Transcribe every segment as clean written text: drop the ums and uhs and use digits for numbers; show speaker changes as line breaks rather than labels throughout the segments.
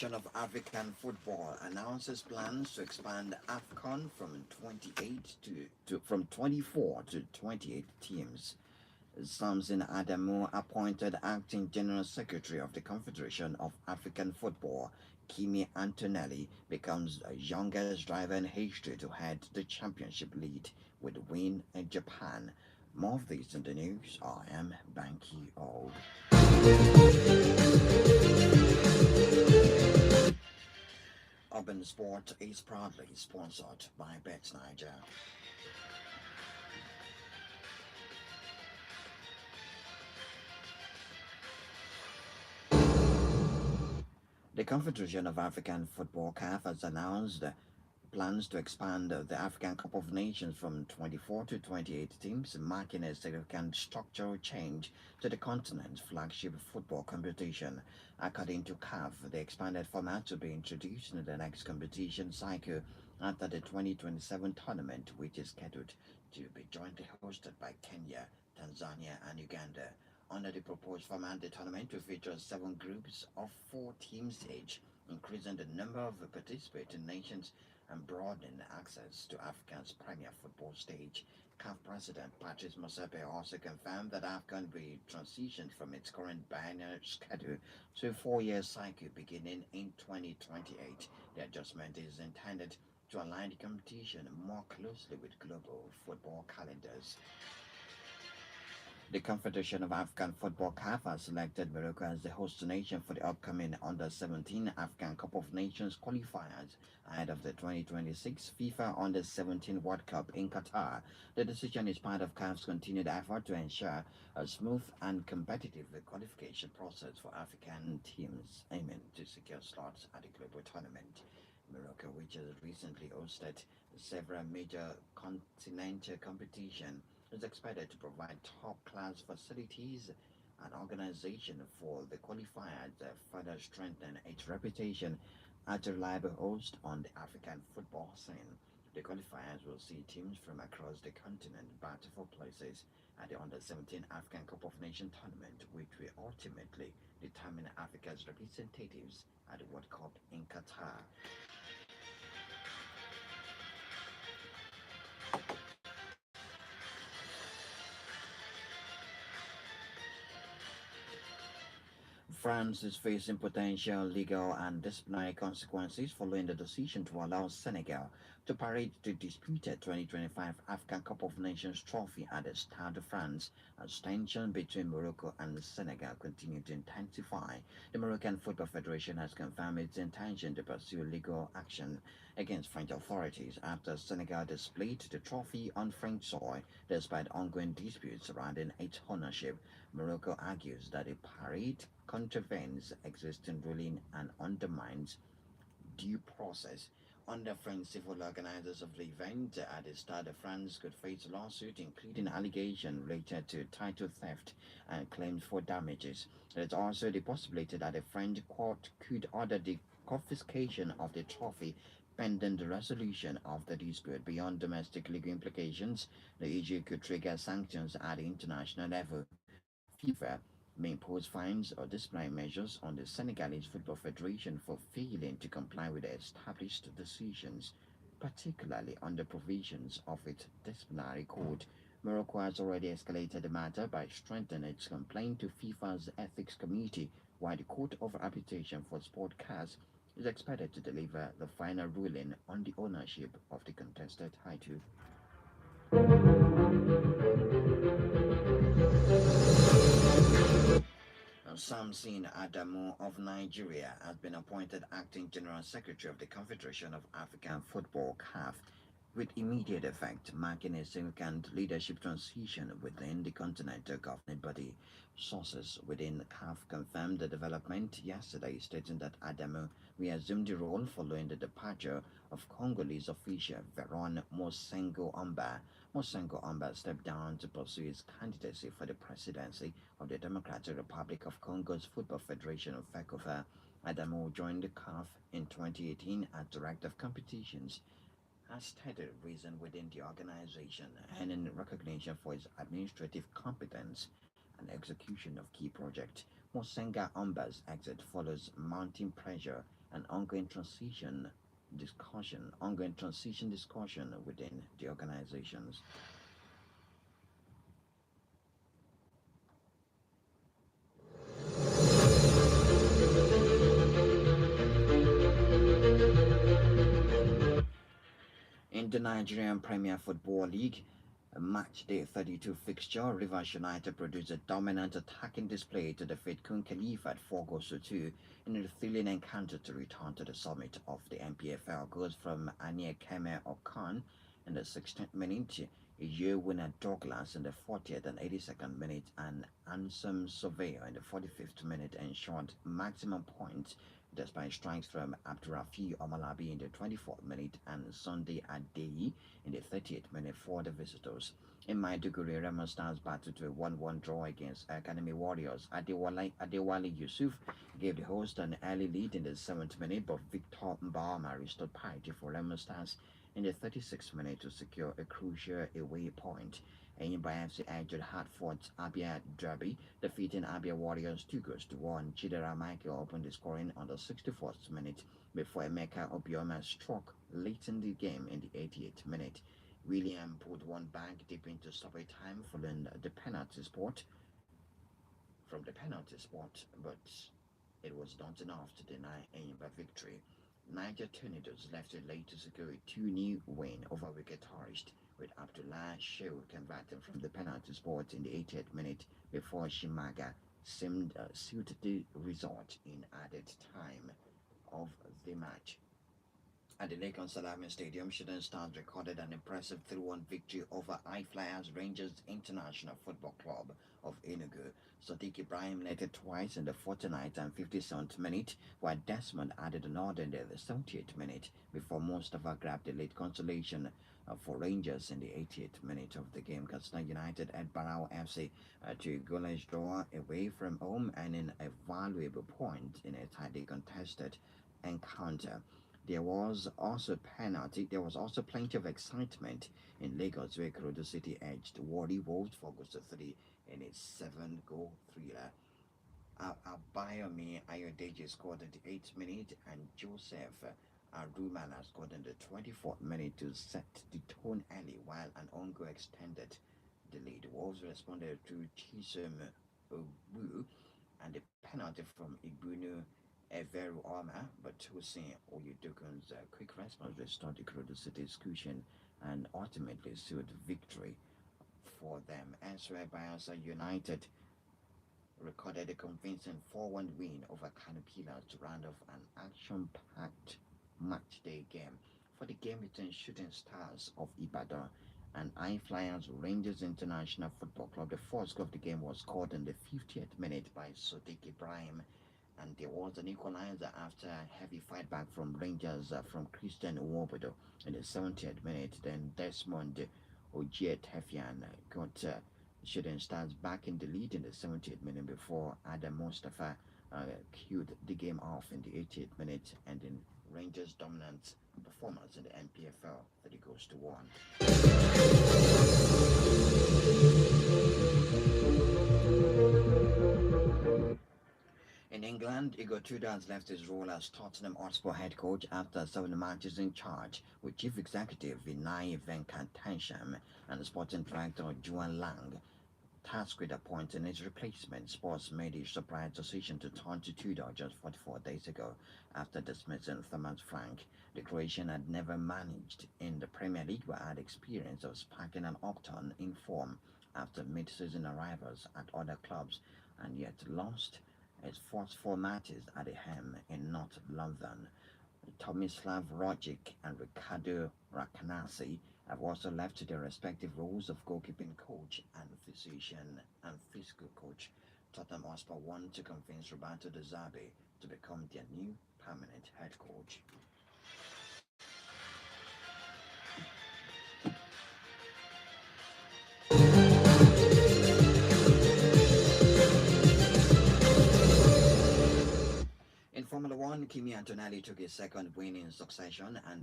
Of African Football announces plans to expand AFCON from 28 to from 24 to 28 teams. Samson Adamu, appointed acting general secretary of the Confederation of African Football, Kimi Antonelli, becomes the youngest driver in history to head the championship lead with win in Japan. More of these in the news. I am Banky Og. Urban Sport is proudly sponsored by Bet Niger. The Confederation of African Football (CAF) has announced plans to expand the African Cup of Nations from 24 to 28 teams, marking a significant structural change to the continent's flagship football competition. According to CAF, the expanded format will be introduced in the next competition cycle after the 2027 tournament, which is scheduled to be jointly hosted by Kenya, Tanzania, and Uganda. Under the proposed format, the tournament will feature 7 groups of 4 teams each, increasing the number of participating nations and broadening access to Africa's premier football stage. CAF President Patrice Motsepe also confirmed that AFCON will be transitioned from its current biennial schedule to a 4-year cycle beginning in 2028. The adjustment is intended to align the competition more closely with global football calendars. The Confederation of African Football (CAF) has selected Morocco as the host nation for the upcoming Under-17 African Cup of Nations qualifiers ahead of the 2026 FIFA Under-17 World Cup in Qatar. The decision is part of CAF's continued effort to ensure a smooth and competitive qualification process for African teams aiming to secure slots at the global tournament. Morocco, which has recently hosted several major continental competitions, is expected to provide top-class facilities and organization for the qualifiers that further strengthen its reputation as a reliable host on the African football scene. The qualifiers will see teams from across the continent battle for places at the Under-17 African Cup of Nations tournament, which will ultimately determine Africa's representatives at the World Cup in Qatar. France is facing potential legal and disciplinary consequences following the decision to allow Senegal to parade the disputed 2025 African Cup of Nations trophy at the Stade de France as tension between Morocco and Senegal continue to intensify. The Moroccan Football Federation has confirmed its intention to pursue legal action against French authorities after Senegal displayed the trophy on French soil despite ongoing disputes surrounding its ownership. Morocco argues that the parade contravenes existing ruling and undermines due process. Under French civil organizers of the event at the Stade de France could face a lawsuit including allegations related to title theft and claims for damages. There is also the possibility that a French court could order the confiscation of the trophy pending the resolution of the dispute. Beyond domestic legal implications, the issue could trigger sanctions at the international level. FIFA may impose fines or disciplinary measures on the Senegalese Football Federation for failing to comply with the established decisions, particularly under provisions of its disciplinary code. Morocco has already escalated the matter by strengthening its complaint to FIFA's Ethics Committee, while the Court of Arbitration for Sport CAS is expected to deliver the final ruling on the ownership of the contested title. Samson Adamu of Nigeria has been appointed acting general secretary of the Confederation of African Football (CAF) with immediate effect, marking a significant leadership transition within the continental governing body. Sources within the CAF confirmed the development yesterday, stating that Adamu will assume the role following the departure of Congolese official Veron Mosengo Amba. Mosengo Amba stepped down to pursue his candidacy for the presidency of the Democratic Republic of Congo's Football Federation of FECOFA. Adamu joined the CAF in 2018 as Director of Competitions, has stated risen within the organization and in recognition for his administrative competence and execution of key projects. Mosenga Amba's exit follows mounting pressure and ongoing transition discussion within the organizations. In the Nigerian Premier Football League, a match day 32 fixture, Rivers United produced a dominant attacking display to defeat Kun Khalifa at 4 goals to 2 in a thrilling encounter to return to the summit of the NPFL. Goals from Ania Keme Okan in the 16th minute, a year winner Douglas in the 40th and 82nd minute, and Ansem Surveyor in the 45th minute ensured maximum points despite strikes from Abdurafi Omalabi in the 24th minute and Sunday Adeyi in the 30th minute for the visitors. In Maiduguri, Remo Stars battled to a 1-1 draw against Academy Warriors. Adewale Yusuf gave the host an early lead in the 7th minute, but Victor Mbama restored parity for Remo Stars in the 36th minute to secure a crucial away point. Enyimba FC edged Hartford's Abia Derby, defeating Abia Warriors 2 goals to 1. Chidera Michael opened the scoring on the 64th minute before Emeka Obioma struck late in the game in the 88th minute. William put one back deep into stoppage time following the penalty spot but it was not enough to deny Enyimba victory. Niger Tornadoes left it late to secure a 2-0 win over Wicked Forest, with Abdullah Shehu converting from the penalty spot in the 80th minute before Shimaga sealed the result in added time of the match. At the Lagos Salami Stadium, Shooting Stars recorded an impressive 3-1 victory over I Flyers Rangers International Football Club of Enugu. Sadiq Ibrahim led it twice in the 49th and 57th minute, while Desmond added another in the 70th minute before Mustafa grabbed the late consolation for Rangers in the 80th minute of the game. Katsina United at Barao FC to goalless draw away from home and in a valuable point in a tightly contested encounter. There was also plenty of excitement in Lagos, where Kurodu City edged Wari Wolves 4 goals to 3 in a 7-goal thriller. Abayomi Ayodeji scored at the 8th minute, and Joseph Arumana scored in the 24th minute to set the tone early, while an own goal extended the lead. Wolves responded to Chisom Obu and the penalty from Igbunu Everu Oma, but Hussein Oyedokun's quick response restored the Kurodu City's cushion and ultimately sealed victory for them. Elsewhere, Bayelsa United recorded a convincing 4-1 win over Kanupila to round off an action-packed match-day game. For the game between Shooting Stars of Ibadan and I Flyers Rangers International Football Club, the first goal of the game was scored in the 50th minute by Sadiq Ibrahim, and there was an equalizer after a heavy fight back from Rangers from Christian Nwobodo in the 70th minute. Then Desmond Ojiet Hefian got Shooting Stars back in the lead in the 70th minute before Adam Mustafa queued the game off in the 80th minute, and in Rangers' dominant performance in the NPFL 30 goals to 1. In England, Igor Tudor has left his role as Tottenham Hotspur head coach after 7 matches in charge, with Chief Executive Vinay Venkatesham and Sporting Director Juan Lang tasked with appointing his replacement. Spurs made a surprise decision to turn to Tudor just 44 days ago after dismissing Thomas Frank. The Croatian had never managed in the Premier League but had experience of sparking an upturn in form after mid-season arrivals at other clubs, and yet lost his first 4 matches at the Hem in North London. Tomislav Rogic and Ricardo Rakanasi have also left their respective roles of goalkeeping coach and physician and physical coach. Tottenham Hotspur want to convince Roberto De Zerbi to become their new permanent head coach. In Formula One, Kimi Antonelli took his second win in succession and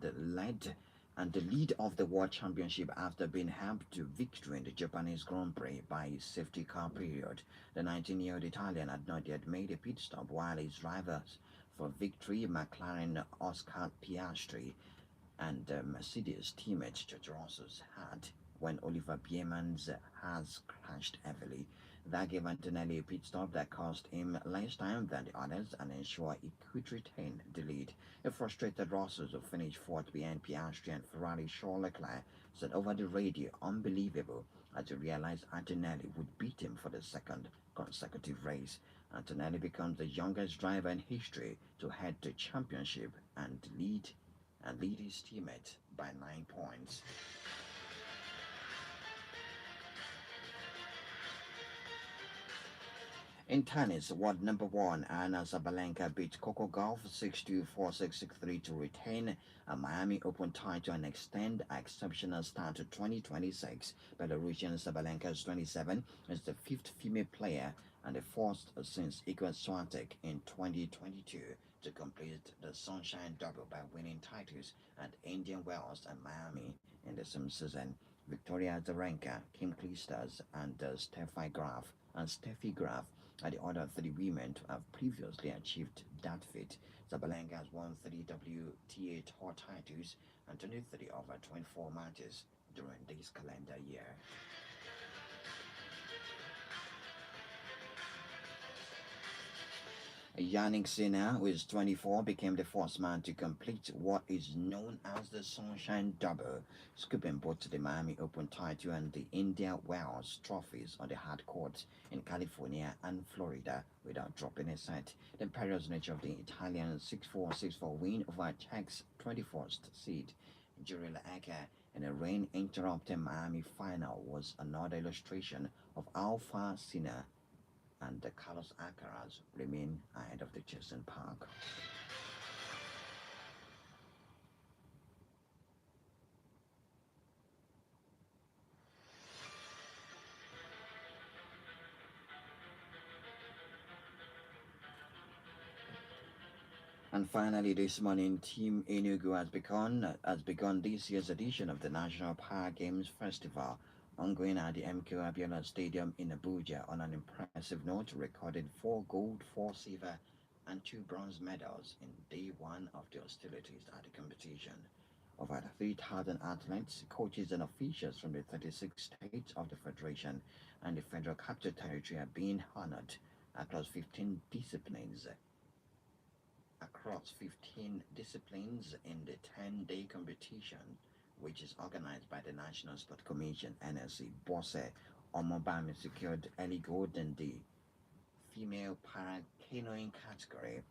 the lead of the World Championship after being helped to victory in the Japanese Grand Prix by his safety car period. The 19-year-old Italian had not yet made a pit stop, while his rivals For victory, McLaren Oscar Piastri and Mercedes teammate George Russell's had when Oliver Biermann's has crashed heavily. That gave Antonelli a pit stop that cost him less time than the others and ensured he could retain the lead. A frustrated Russell, who finished fourth behind Piastri and Ferrari Charles Leclerc, said over the radio, "Unbelievable," as he realized Antonelli would beat him for the second consecutive race. Antonelli becomes the youngest driver in history to head the championship and lead his teammate by 9 points. In tennis, world number one Anna Sabalenka beat Coco Gauff 6-2, 4-6, 6-3 to retain a Miami Open title and extend an exceptional start to 2026. Belarusian Sabalenka is 27, is the fifth female player and the first since Igor Swiatek in 2022 to complete the Sunshine Double by winning titles at Indian Wells and Miami in the same season. Victoria Azarenka, Kim Clijsters, and Steffi Graf are the other three women to have previously achieved that feat. Sabalenka has won 30 WTA Tour titles and 23 over 24 matches during this calendar year. Yannick Sinner, who is 24, became the first man to complete what is known as the Sunshine Double, scooping both the Miami Open title and the India Wells trophies on the hard courts in California and Florida without dropping a set. The imperious nature of the Italian 6-4, 6-4 win over Czech's 21st seed Jurila Eka in a rain-interrupted Miami final was another illustration of how far Sinner and the Carlos Alcaraz remain ahead of the Chilton Park. And finally, this morning, Team Enugu has begun this year's edition of the National Power Games Festival, ongoing at the MK Abiola Stadium in Abuja. On an impressive note, recorded 4 gold, 4 silver, and 2 bronze medals in day one of the hostilities at the competition. Over 3,000 athletes, coaches, and officials from the 36 states of the Federation and the Federal Capital Territory are being honored across 15 disciplines across 15 disciplines in the 10-day competition, which is organized by the National Sport Commission (NSC). Bose Omobami secured early gold in the female para-canoeing category,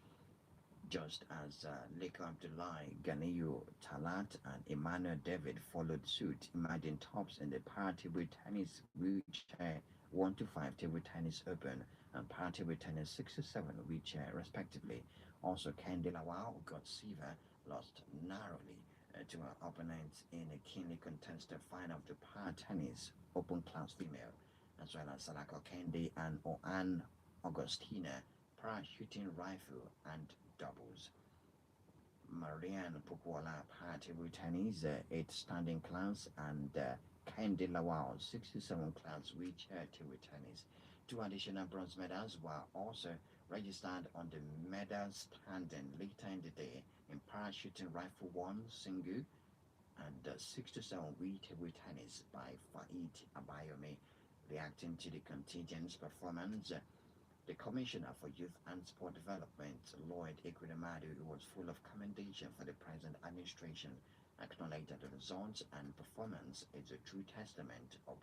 just as Leko Abdullahi, Ganiyu Talat, and Emmanuel David followed suit, emerging tops in the para-table tennis wheelchair 1 to 5 table tennis open and para-table tennis 6 to 7 wheelchair, respectively. Also, Candy Lawal got silver, lost narrowly to her opponents in a keenly contested final of the para tennis open class female, as well as Salako Kendi and Oan Augustina para shooting rifle and doubles. Marianne Pukwala para table tennis 8 standing class and Kendi Lawal 67 class wheelchair table tennis. 2 additional bronze medals were also registered on the medal standing later in the day in parachuting rifle 1 single and 6 to 7 wheel table tennis by Faid Abayomi. Reacting to the contingent's performance, the Commissioner for Youth and Sport Development, Lloyd Ekwedamadu, who was full of commendation for the present administration, acknowledged that the results and performance is a true testament of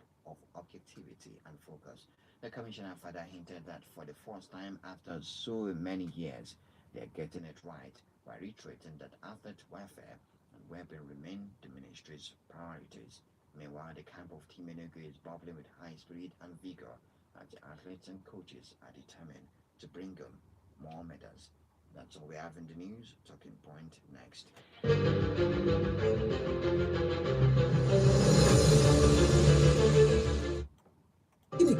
objectivity and focus. The Commissioner further hinted that for the first time after so many years, they are getting it right, by reiterating that athlete welfare and well-being remain the ministry's priorities. Meanwhile, the camp of Team Enugu is bubbling with high spirit and vigor as the athletes and coaches are determined to bring home more medals. That's all we have in the news. Talking point next.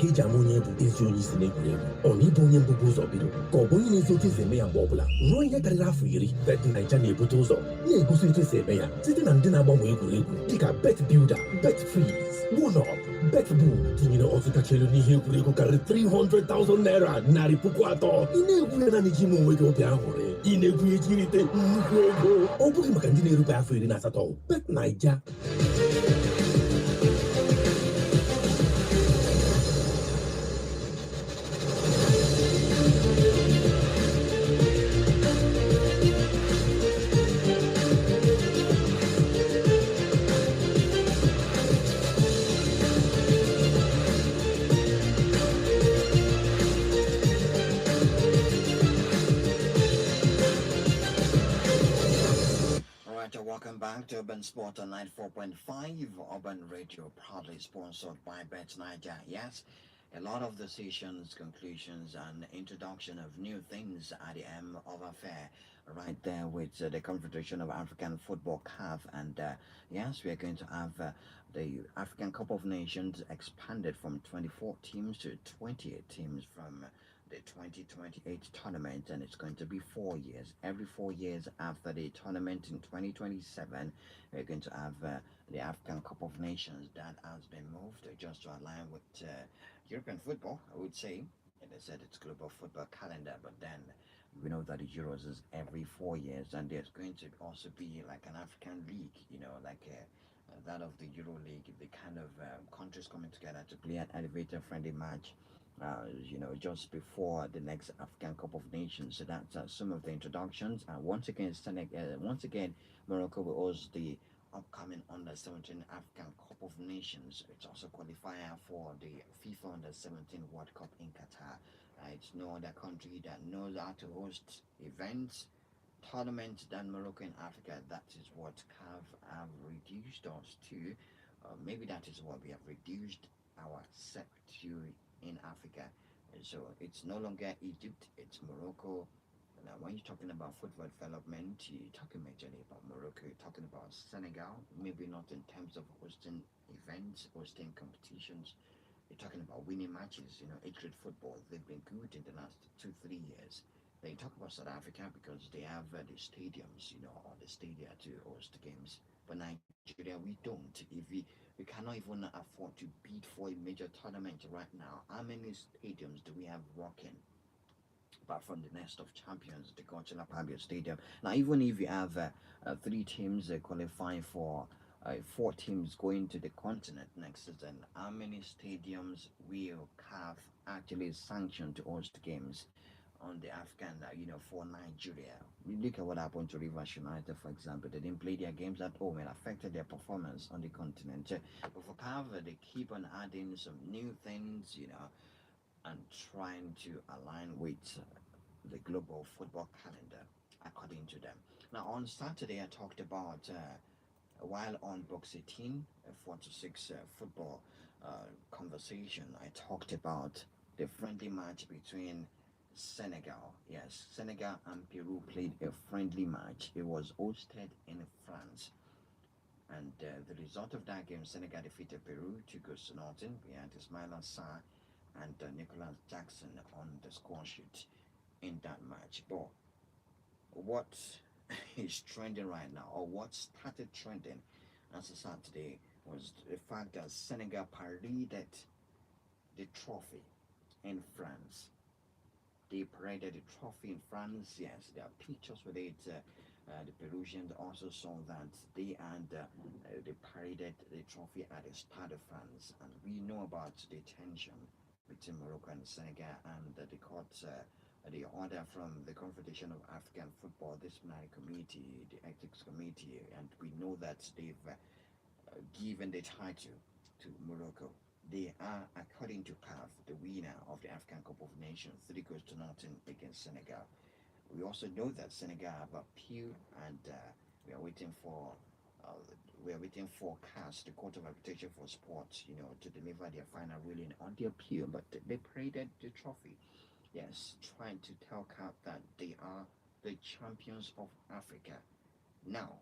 Jamonye is your Nisine, only Bonian Bubuzo Bido, Gobon is what is a mayor Bobula, Roya Garafiri, that Nigeria Butozo, Negusi to say mayor, sitting and dinner bomb take a bet builder, bet freeze, one up, bet boom, Tingino also Kachelu Nihu carry 300,000 naira, Nari Puquato, Ineguana Nijimu Wego Piahore, Ineguirite, Nuego, Obuki Macandine Rubafi in Asato, bet Niger.
Welcome back to Urban Sport on 94.5 Urban Radio, proudly sponsored by Bet Niger. Yes, a lot of decisions, conclusions, and introduction of new things at the end of affair. Right there with the Confederation of African Football (CAF), and yes, we are going to have the African Cup of Nations expanded from 24 teams to 28 teams from the 2028 tournament, and it's going to be 4 years. Every 4 years after the tournament in 2027, we're going to have the African Cup of Nations that has been moved just to align with European football, I would say. And they said it's global football calendar, but then we know that the Euros is every 4 years, and there's going to also be like an African league, like that of the Euro League, the kind of countries coming together to play an elevator friendly match just before the next African Cup of Nations. So that's some of the introductions. Once again, Morocco will host the upcoming Under 17 African Cup of Nations. It's also qualifier for the FIFA Under 17 World Cup in Qatar. It's no other country that knows how to host events, tournaments than Morocco in Africa. That is what CAF have reduced us to. Maybe that is what we have reduced our sector in Africa. And so it's no longer Egypt, it's Morocco. Now, when you're talking about football development, you're talking majorly about Morocco, you're talking about Senegal, maybe not in terms of hosting events, hosting competitions. You're talking about winning matches, age grade football. They've been good in the last 2-3 years. Then you talk about South Africa because they have the stadiums, or the stadia to host games. But Nigeria, we don't. We cannot even afford to bid for a major tournament right now. How many stadiums do we have working? Apart from the Nest of Champions, the Godzilla Pabio Stadium. Now, even if you have 3 teams qualifying for 4 teams going to the continent next season, how many stadiums will CAF actually sanction to host games on the African, for Nigeria? You look at what happened to Rivers United, for example. They didn't play their games at home and affected their performance on the continent. But for CAF, they keep on adding some new things, and trying to align with the global football calendar, according to them. Now, on Saturday, I talked about, while on Box 18, 4 to 6 football conversation, I talked about the friendly match between Senegal. Yes, Senegal and Peru played a friendly match. It was hosted in France. And the result of that game, Senegal defeated Peru 2 goals to nothing behind Ismail Assar and Nicholas Jackson on the score sheet in that match. But what is trending right now, or what started trending as a Saturday, was the fact that Senegal paraded the trophy in France. They paraded the trophy in France. Yes, there are pictures with it. The Peruvians also saw that they paraded the trophy at the Stade de France, and we know about the tension between Morocco and Senegal, and the court, the order from the Confederation of African Football Disciplinary Committee, the Ethics Committee, and we know that they've given the title to Morocco. They are, according to CAF, the winner of the African Cup of Nations, 3 goals to nothing against Senegal. We also know that Senegal have appealed, and we are waiting for CAS, the Court of Arbitration for Sports, to deliver their final ruling on the appeal. But they paraded the trophy, yes, trying to tell CAF that they are the champions of Africa. Now,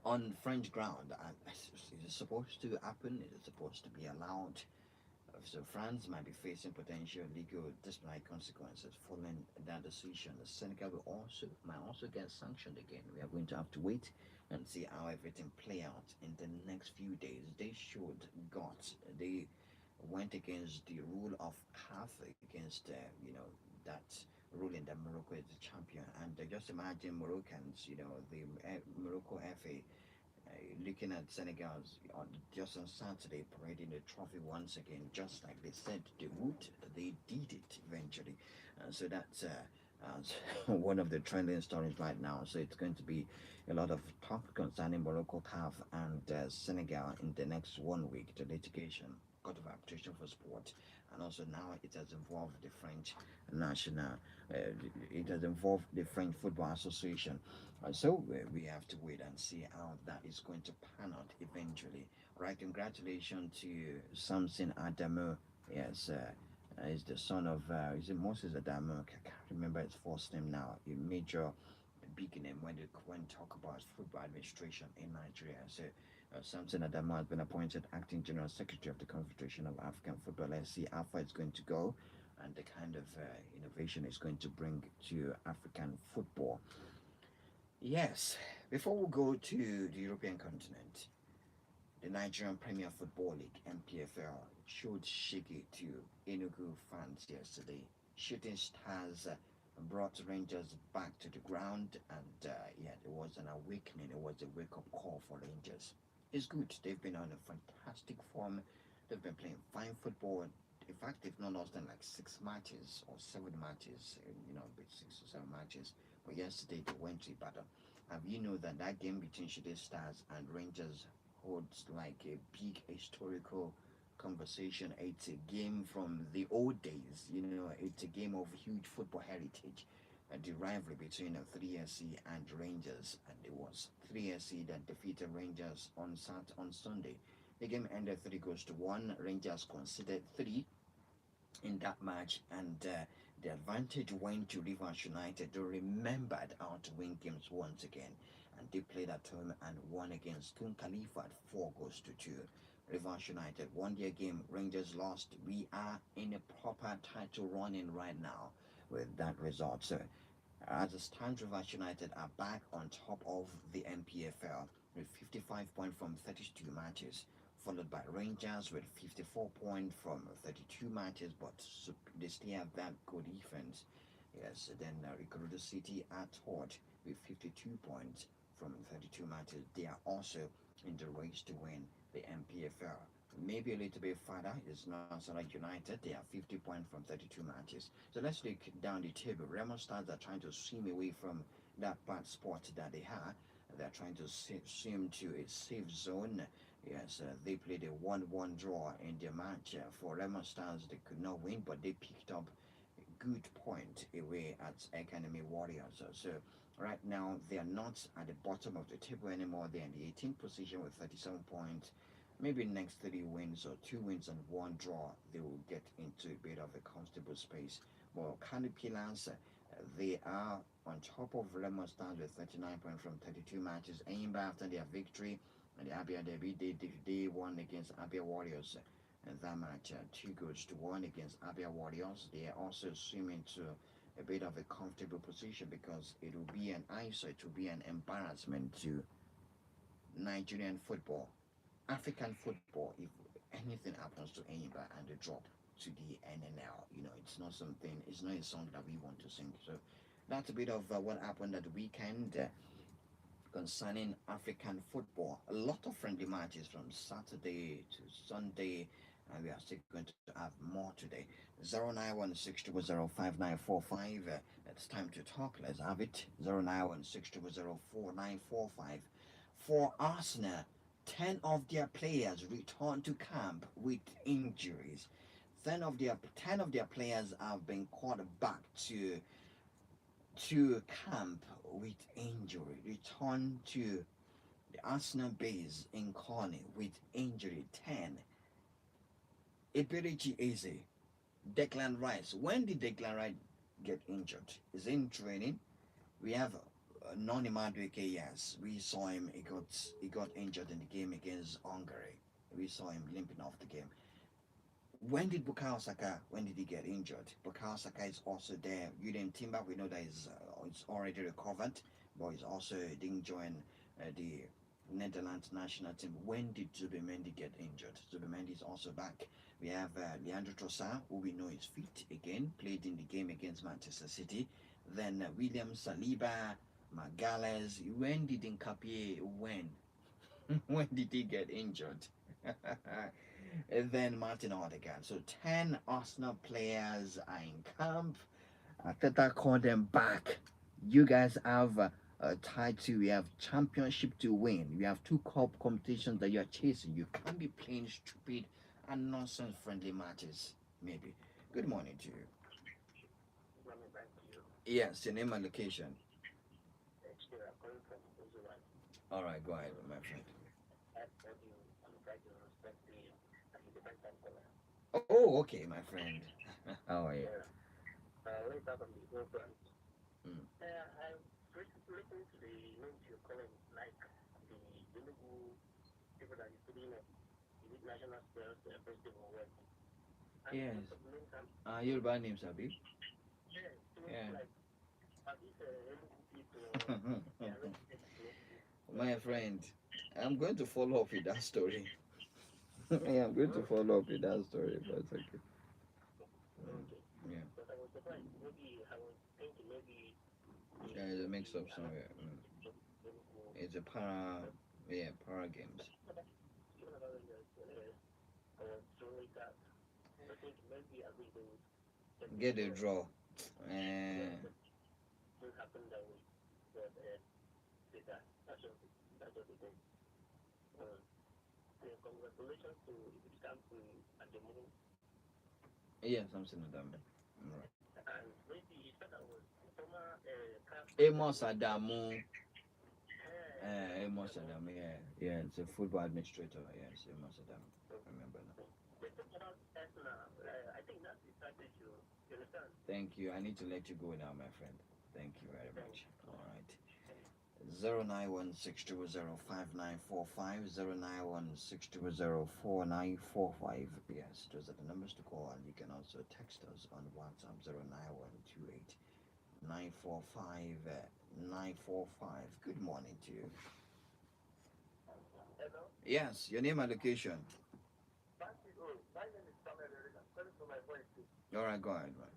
on French ground, is it supposed to happen? Is it supposed to be allowed So France might be facing potential legal disciplinary consequences following that decision. The Senegal will also might also get sanctioned again. We are going to have to wait and see how everything play out in the next few days. They showed guts. They went against the rule of CAF, against that ruling that Morocco is the champion. And just imagine Moroccans, the Morocco FA looking at Senegal's just on Saturday parading the trophy once again, just like they said they would. They did it eventually. So that's one of the trending stories right now. So it's going to be a lot of talk concerning Morocco, CAF, and Senegal in the next 1 week. The litigation, Court of Arbitration for Sport, and also now it has involved the French national. It has involved the French Football Association. So we have to wait and see how that is going to pan out eventually. Right, congratulations to Samson Adamu. Yes, is the son of is it Moses Adamu? I can't remember his first name now. A major big name when talk about football administration in Nigeria. So Samson Adamu has been appointed acting general secretary of the Confederation of African Football. Let's see how far it's going to go, and the kind of innovation it's going to bring to African football. Yes, before we go to the European continent, the Nigerian Premier Football League (NPFL) showed shiggy to Enugu fans yesterday. Shooting Stars brought Rangers back to the ground, and yeah, it was an awakening. It was a wake-up call for Rangers. It's good. They've been on a fantastic form. They've been playing fine football. In fact, they've not lost in like 6 matches or 7 matches. With 6 or 7 matches. But yesterday they went to Ibadan. And you know that that game between Shooting Stars and Rangers holds like a big historical conversation. It's a game from the old days. It's a game of huge football heritage. The rivalry between 3SC and Rangers, and it was 3SC that defeated Rangers on Sunday. The game ended 3 goals to 1. Rangers conceded 3 in that match, and the advantage went to Rivers United. They remembered how to win games once again, and they played at home and won against Kun Khalifa at 4 goals to 2. Rivers United won their game, Rangers lost. We are in a proper title running right now with that result. So, as it stands, Rivers United are back on top of the NPFL with 55 points from 32 matches, followed by Rangers with 54 points from 32 matches, but they still have that good defense. Yes, then Ikorodu City are third with 52 points from 32 matches. They are also in the race to win the NPFL. Maybe a little bit further is Nasarawa United. They have 50 points from 32 matches. So let's look down the table. Remo Stars are trying to swim away from that bad spot that they have. They're trying to swim to a safe zone. Yes, they played a 1-1 draw in their match. For Remo Stars, they could not win, but they picked up a good point away at Academy Warriors. So right now, they are not at the bottom of the table anymore. They're in the 18th position with 37 points. Maybe next 3 wins or 2 wins and 1 draw, they will get into a bit of a comfortable space. Well, Caterpillars, they are on top of Lemon Stars with 39 points from 32 matches. Aimba, after their victory and the Abia Derby, they won against Abia Warriors. And that match, 2 goals to 1 against Abia Warriors. They are also swimming to a bit of a comfortable position because it will be an eyesore, it will be an embarrassment to Nigerian football, African football, if anything happens to Aimba and they drop to the NNL. It's not a song that we want to sing. So that's a bit of what happened at the weekend concerning African football. A lot of friendly matches from Saturday to Sunday, and we are still going to have more today. 09162005945. It's time to talk. Let's have it. 09162004945. For Arsenal, 10 of their players return to camp with injuries. 10 of their players have been called back to camp with injury. Return to the Arsenal base in Corney with injury. 10. Iberici Eze, Declan Rice. When did Declan Rice get injured? Is in training. We have Noni Madueke. Yes, we saw him. He got injured in the game against Hungary. We saw him limping off the game. When did Bukayo Saka? When did he get injured? Bukayo Saka is also there. Yudin Timber, we know that it's already recovered, but he's also didn't join the Netherlands national team. When did Zubimendi get injured? Zubimendi is also back. We have Leandro Trossard, who we know is fit again, played in the game against Manchester City. Then William Saliba, Magales. When did Nkapie? When? When did he get injured? And then Martin Odegaard. So 10 Arsenal players are in camp. Teta called them back. You guys have a title. We have championship to win. We have two cup competitions that you're chasing. You can't be playing stupid and nonsense friendly matches. Maybe. Good morning to you. Yes, your name and location. All right, go ahead, my friend. Oh, okay, my friend. How are you? Mm. Yes. Yoruba names, Abi. Yeah. My friend, I'm going to follow up with that story. Yeah, I'm going to follow up with that story, but it's okay. Yeah. Yeah, it's a mix up somewhere. It's a yeah, para games. Get a draw. Uh, yeah, something like that. Right. Amos Adamu. Amos Adamu, yeah. Yeah, it's a football administrator. Yes, Amos Adamu. I remember now. Thank you. I need to let you go now, my friend. Thank you very much. All right. 091620595 09162049445. Yes, those are the numbers to call, and you can also text us on WhatsApp 09128 945 Good morning to you. Yes, your name and location. All right, go ahead, man.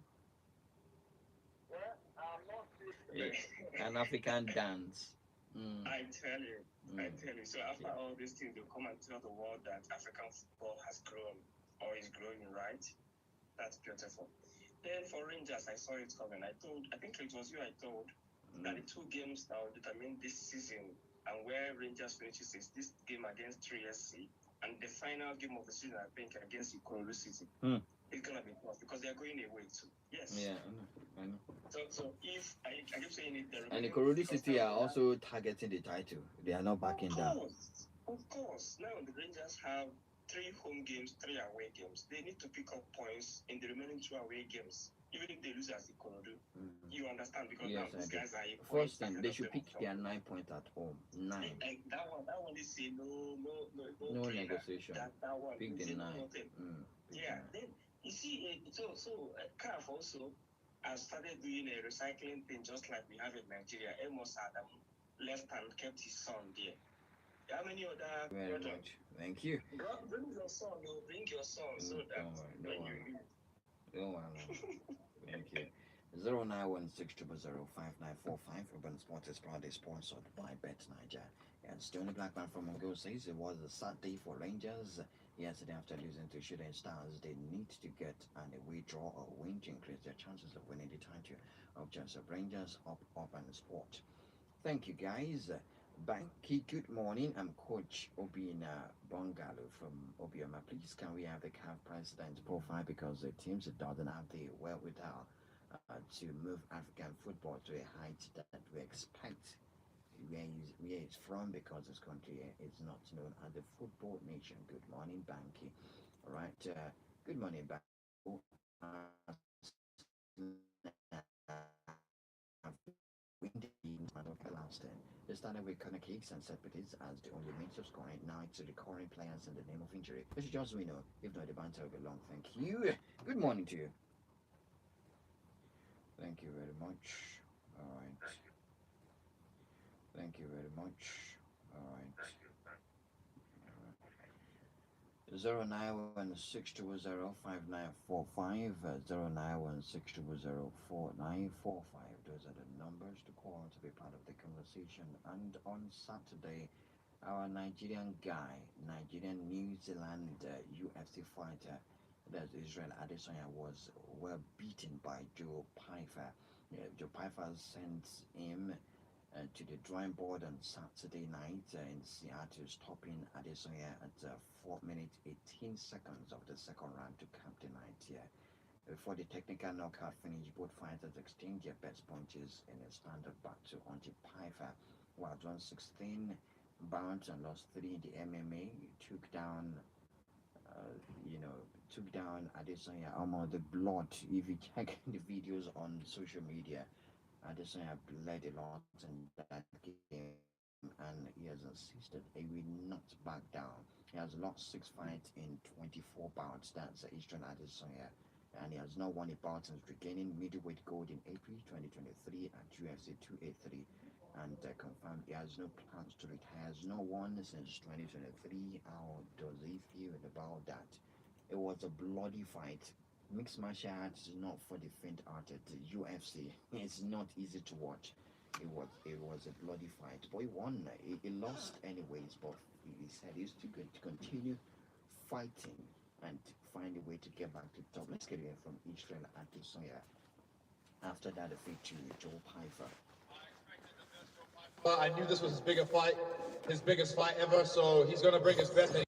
Yeah. An African dance. Mm. I tell you. So after all these things, they'll come and tell the world that African football has grown or is growing, right? That's beautiful. Then for Rangers, I saw it coming. I think it was you I told that the two games that will determine this season and where Rangers finishes is this game against 3SC and the final game of the season, I think, against Ikorodu City. It's gonna be tough because they are going away too. Yes. Yeah, I know. So if I keep saying it, and the Ikorodu City are also targeting the title. They are not backing down. Of course. Now the Rangers have 3 home games, 3 away games. They need to pick up points in the remaining 2 away games. Even if they lose as Ikorodu, you understand because yes, now these guys are first thing they should pick their 9 points at home. 9. That one they say no negotiation. That one pick the 9. Yeah. Then you see, CAF also has started doing a recycling thing just like we have in Nigeria. Amos Adam left and kept his son there. How many other very much? Thank you. Bring your son. Bring your son so that don't worry, don't worry. Thank you. 091600595 Urban Sport is proudly sponsored by Bet Niger. And Stony Blackman from Mongo says it was a sad day for Rangers yesterday after losing to Shooting Stars. They need to get an away draw or win to increase their chances of winning the title of Joseph Rangers up and sport. Thank you, guys. Banky, good morning. I'm Coach Obina Bongalo from Obioma. Please, can we have the CAF president's profile because the teams doesn't have the wherewithal to move African football to a height that we expect where it's from because this country is not known as the football nation. Good morning, Banky. All right. Good morning, Banky. Windy, lasting. They started with corner kicks and set pities as the only means of scoring. Now it's recurring players in the name of injury. This is just we know. If not, the banter will be long. Thank you. Good morning to you. Thank you very much. All right. Thank you very much. All right. 0916205945 0916204945. Those are the numbers to call to be part of the conversation. And on Saturday, our Nigerian guy, Nigerian New Zealand UFC fighter, that's Israel Adesanya, was well beaten by Joe Pyfer. Joe Pyfer sent him to the drawing board on Saturday night in Seattle, stopping Adesanya at 4 minutes 18 seconds of the second round to cap the night here. Before the technical knockout finish, both fighters exchanged their best punches in a standard battle until Pyfer, who had won 16 bouts and lost 3 in the MMA, took down, took down Adesanya almost the blood. If you check the videos on social media, Adesanya bled a lot in that game and he has insisted he will not back down. He has lost 6 fights in 24 bouts. That's Eastern Adesanya. And he has not won a bout since regaining middleweight gold in April 2023 at UFC 283 and confirmed he has no plans to retire. Has not won since 2023. How does he feel about that? It was a bloody fight. Mixed martial arts is not for the faint-hearted. UFC, it's not easy to watch. It was a bloody fight, but he won. He lost anyways, but he said he's going to continue fighting and find a way to get back to the top. Let's get it from Israel Adesanya after that defeat to Joe Pyfer.
I knew this was his biggest fight ever, so he's going to bring his best.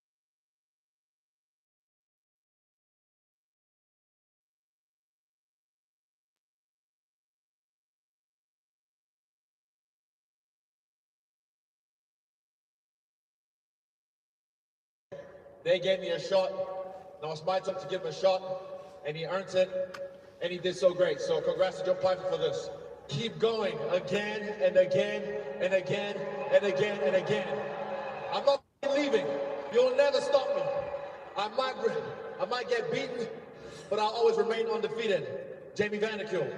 They gave me a shot. Now it's my turn to give him a shot, and he earned it, and he did so great. So congrats to Joe Pyfer for this. Keep going again and again and again and again and again. I'm not leaving. You'll never stop me. I might get beaten, but I'll always remain undefeated. Jamie Vanderkill.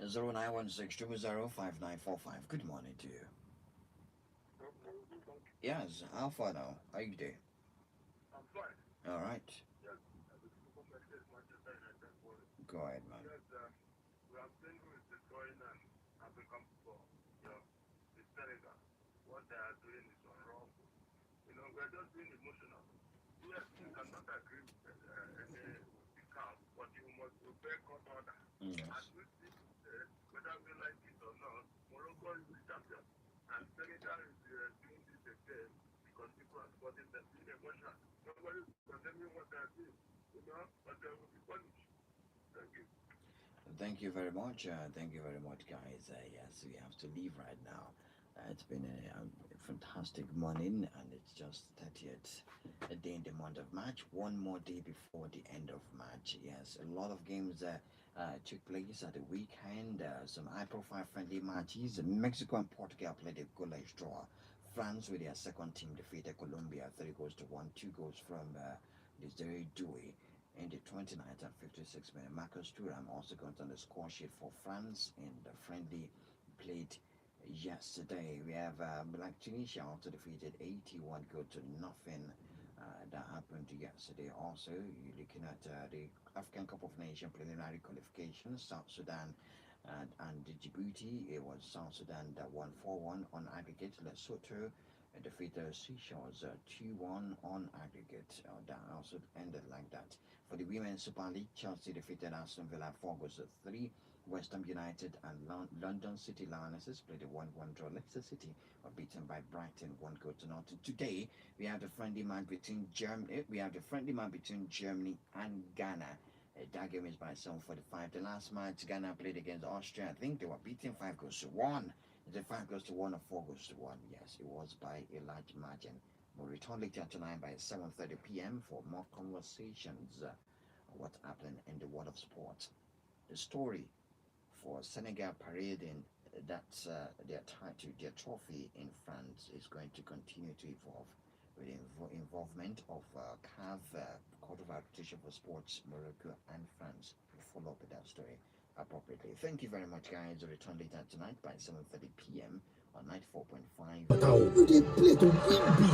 0916205945. Good morning to you. Yes, Alpha now. How you doing?
I'm fine.
All right.
Yes,
Go ahead, man.
Yes, we have seen who is destroying African football. The Senegal. What they are doing is unlawful. We're just being emotional. Yes, you cannot agree with the camp, but you must obey court order.
Yes.
As we see, whether we like it or not, Morocco is the champion. And Senegal is doing this again because people are supporting them being emotional. Nobody is condemning what they are doing, but they will be punished. Thank you.
Thank you very much. Thank you very much, guys. Yes, we have to leave right now. It's been a fantastic morning, and it's just 30th day in the month of March. One more day before the end of March. Yes, a lot of games took place at the weekend. Some high-profile friendly matches. Mexico and Portugal played a goalless draw. France, with their second team, defeated Colombia 3-1. 2 goals from Desiree Doué in the 29th and 56th minute. Marcus Thuram also got on the score sheet for France in the friendly played yesterday. We have like Tunisia also defeated 81 goal to nothing. That happened yesterday. Also, you're looking at the African Cup of Nations preliminary qualifications. South Sudan and Djibouti. It was South Sudan that won 4-1 on aggregate. Lesotho defeated Seychelles 2-1 on aggregate. That also ended like that. For the Women's Super League, Chelsea defeated Aston Villa 4-3. West Ham United and London City Lionesses played a 1-1 draw. Leicester City were beaten by Brighton 1-0. Today we have the friendly match between Germany. We have the friendly match between Germany and Ghana. That game is by 7:45. The last match Ghana played against Austria, I think they were beaten 5-1. Is it 5-1 or 4-1? Yes, it was by a large margin. We'll return later tonight by 7:30 p.m. for more conversations. What's happening in the world of sport? The story for Senegal parading their title, their trophy in France is going to continue to evolve with the involvement of CAF, Court of Arbitration for Sports, Morocco, and France. We'll follow up with that story appropriately. Thank you very much, guys. We'll return later tonight by 7:30 p.m. on 94.5.
Now, you dey play to win big.